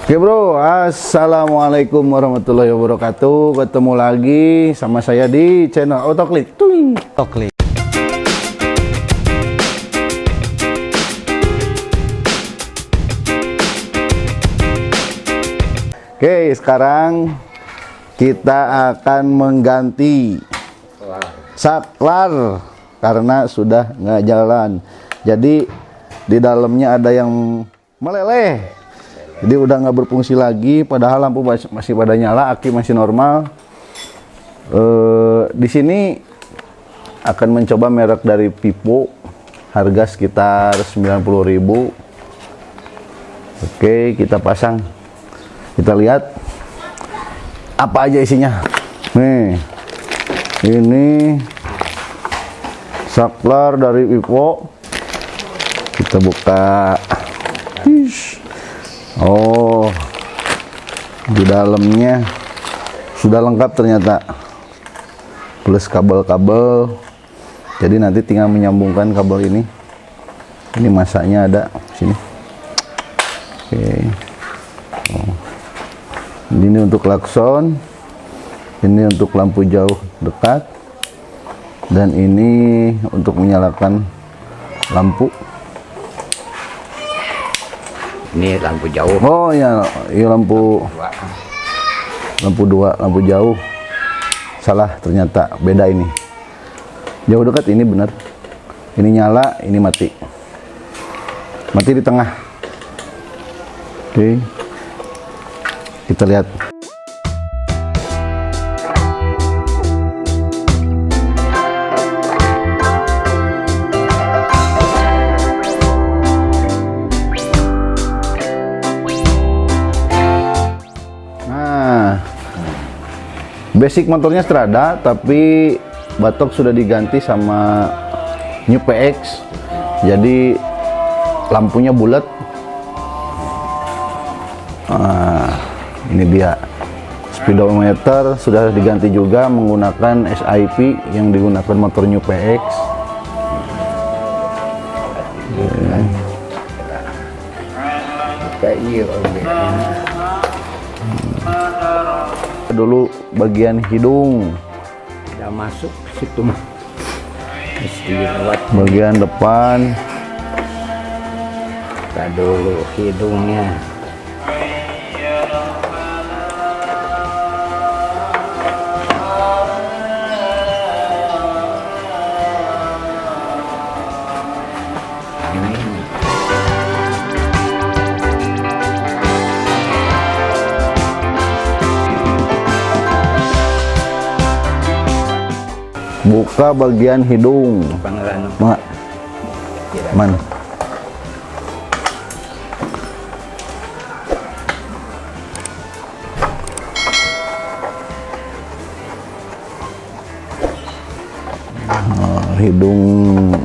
Oke bro, assalamualaikum warahmatullahi wabarakatuh. Ketemu lagi sama saya di channel Autoklik. Autoklik. Oke, sekarang kita akan mengganti saklar karena sudah nggak jalan. Jadi di dalamnya ada yang meleleh. Jadi udah nggak berfungsi lagi, padahal lampu masih pada nyala, aki masih normal. Di sini akan mencoba merek dari Vivo, harga sekitar 90.000. Oke, kita pasang, kita lihat apa aja isinya. Nih, ini saklar dari Vivo. Kita buka. Oh, di dalamnya sudah lengkap ternyata, plus kabel-kabel. Jadi nanti tinggal menyambungkan kabel ini. Ini masaknya ada sini. Oke. Oh. Ini untuk klakson, ini untuk lampu jauh dekat, dan ini untuk menyalakan lampu. Ini lampu jauh. Oh ya, ini lampu dua, lampu jauh. Salah ternyata, beda ini. Jauh dekat ini benar. Ini nyala, ini mati. Mati di tengah. Oke. Kita lihat. Basic motornya Strada, tapi batok sudah diganti sama New PX. Jadi lampunya bulat. Ini dia. Speedometer sudah diganti juga menggunakan SIP yang digunakan motor New PX. Dulu bagian hidung udah masuk situ mah, mesti lewat bagian depan. kita dulu hidungnya. Buka bagian hidung. Pangeran Man. Hidung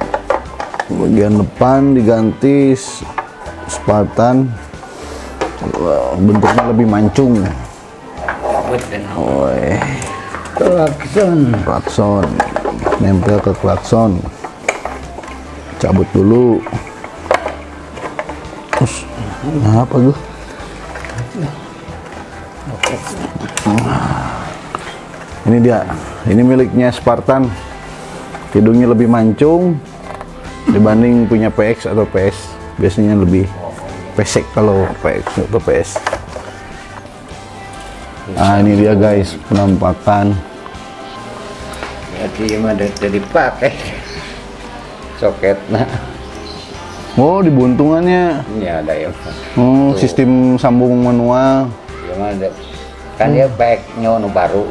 bagian depan diganti Spartan. Bentuknya lebih mancung. Klakson nempel ke klakson. Cabut dulu. Terus apa tuh? Ini dia. Ini miliknya Spartan. Hidungnya lebih mancung dibanding punya PX atau PS. Biasanya lebih pesek kalau PX atau PS. Nah, ini dia guys penampakan. jadi mah dari pakai soketnya. Oh, di buntungannya. Ini ada ya. Oh, sistem sambung manual. Ya mah ada. Kan dia PX-nya nu baru.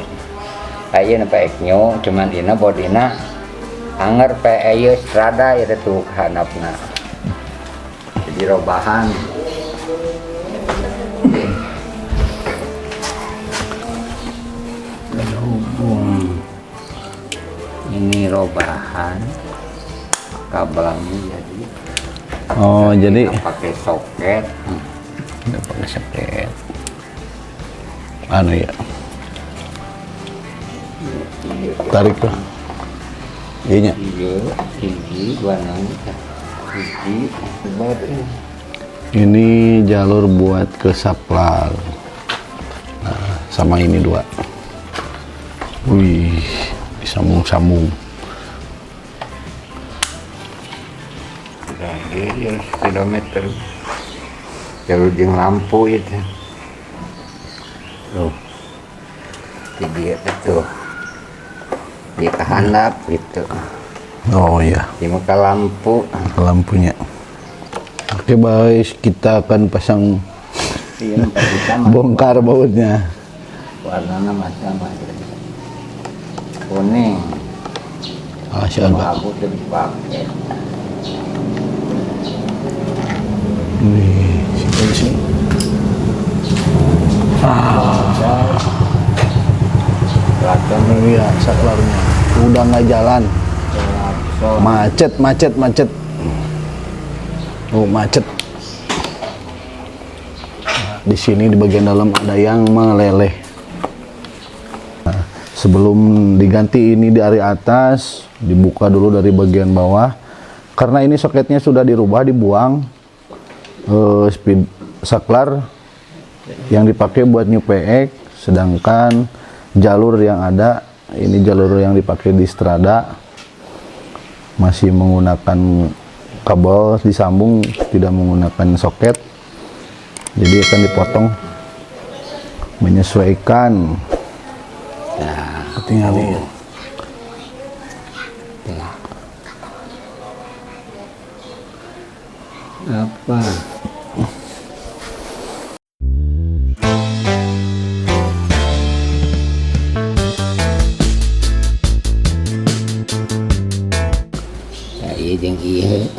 Ayeuna PX-nya cuman dina bodina anger PX Strada ya tuh handapna. Jadi robahan. Ini robahan kabelnya jadi. Oh, jadi pakai soket. nggak pakai soket. Anu ya. Tarik tuh. Iya. Iya, tinggi, warnanya tinggi, Ini jalur buat ke saklar. Nah, sama ini 2. Wih, disambung-sambung. Udah, iya, kilometer. Jalur jeung lampu itu. Tuh. Di dia tuh. Di kehandap gitu. Oh iya, Di muka lampu. lampunya. Oke guys, kita akan pasang Iya, sama. bongkar bautnya. Warnanya sama. Kuning. Masya Allah. Abu tuh dipakai. Wih, sini. Klakson Iya, saklarnya. Udah nggak jalan. klakson. Macet. Oh, macet. Nah, di sini di bagian dalam ada yang meleleh. Nah, sebelum diganti ini di area atas, dibuka dulu dari bagian bawah. Karena ini soketnya sudah dirubah, dibuang. Speed saklar yang dipakai buat new PX, sedangkan jalur yang ada ini jalur yang dipakai di Strada masih menggunakan kabel disambung, tidak menggunakan soket, jadi akan dipotong menyesuaikan. Nah, Tinggal lihat. apa? Ya, iya jeung iya.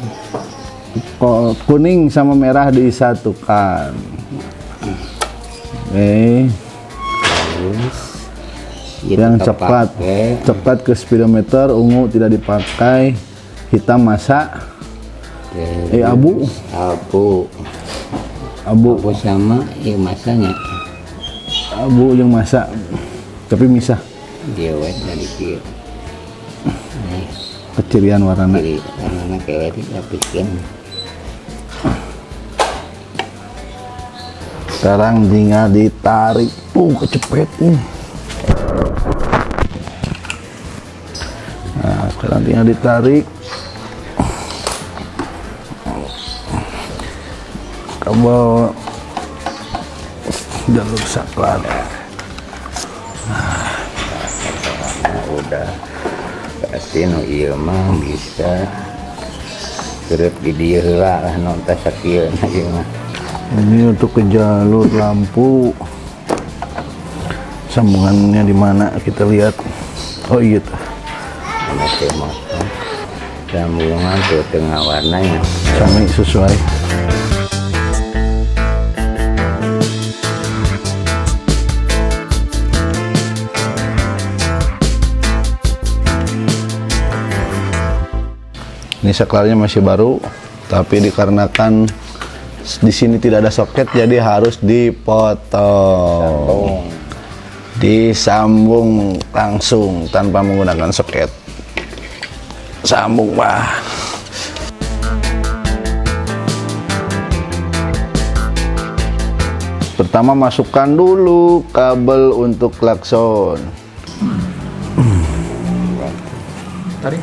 Kok kuning sama merah disatukan. Oke. Terus Yang coklat ke speedometer, ungu tidak dipakai, hitam masak, abu abu sama iya masanya abu yang masak tapi misah dia wet dari kiri kecirian warna. kiri karena kayak dilapiskan. Sekarang tinggal ditarik. Kecepet nih. Nah, sekarang tinggal ditarik. Kabel jalur saklar. Nah, udah kasih no iya mah bisa kerep di dia heula lah nonton sakieu na ieu mah. Ini untuk ke jalur lampu. Sambungannya di mana kita lihat. Oh iya tuh. Ana teh motor sambungan tuh tengah warnanya Sami sesuai. Ini saklarnya masih baru, tapi dikarenakan di sini tidak ada soket, jadi harus dipotong, disambung langsung tanpa menggunakan soket. Sambung, Pak. Pertama masukkan dulu kabel untuk klakson. tarik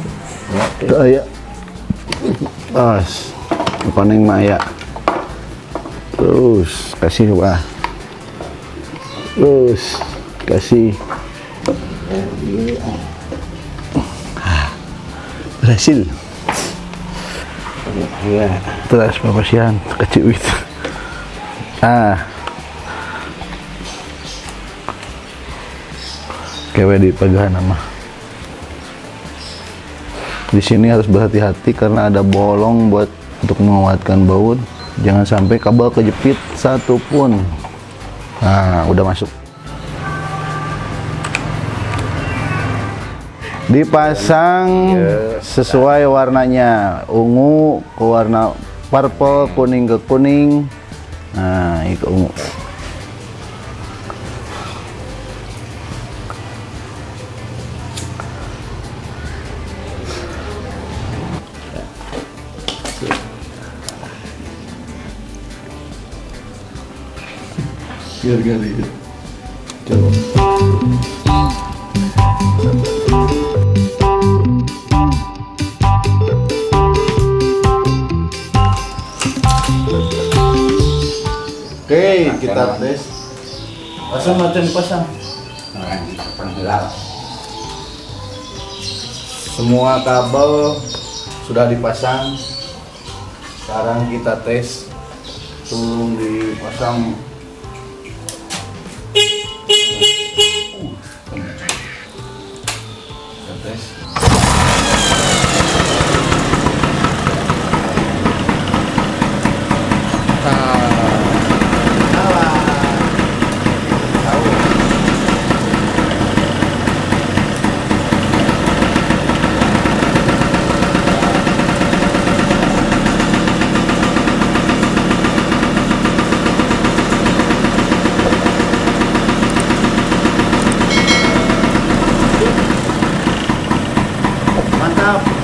Ya. As, koneng Maya. Terus kasih, Pak. Terus kasih. Berhasil. iya Terus papasian kecil itu. Kewe di pegahan nama. Di sini harus berhati-hati karena ada bolong buat untuk menguatkan baut. Jangan sampai kabel kejepit satu pun. Nah, udah masuk. Dipasang sesuai warnanya, ungu ke warna purple, kuning ke kuning. Nah, ini ke ungu. Biar gak ribet. Coba. Oke, kita tes. Pasang macam dipasang. Penghilal. Semua kabel sudah dipasang. Sekarang kita tes. Tolong dipasang. Kita tes. Mantap.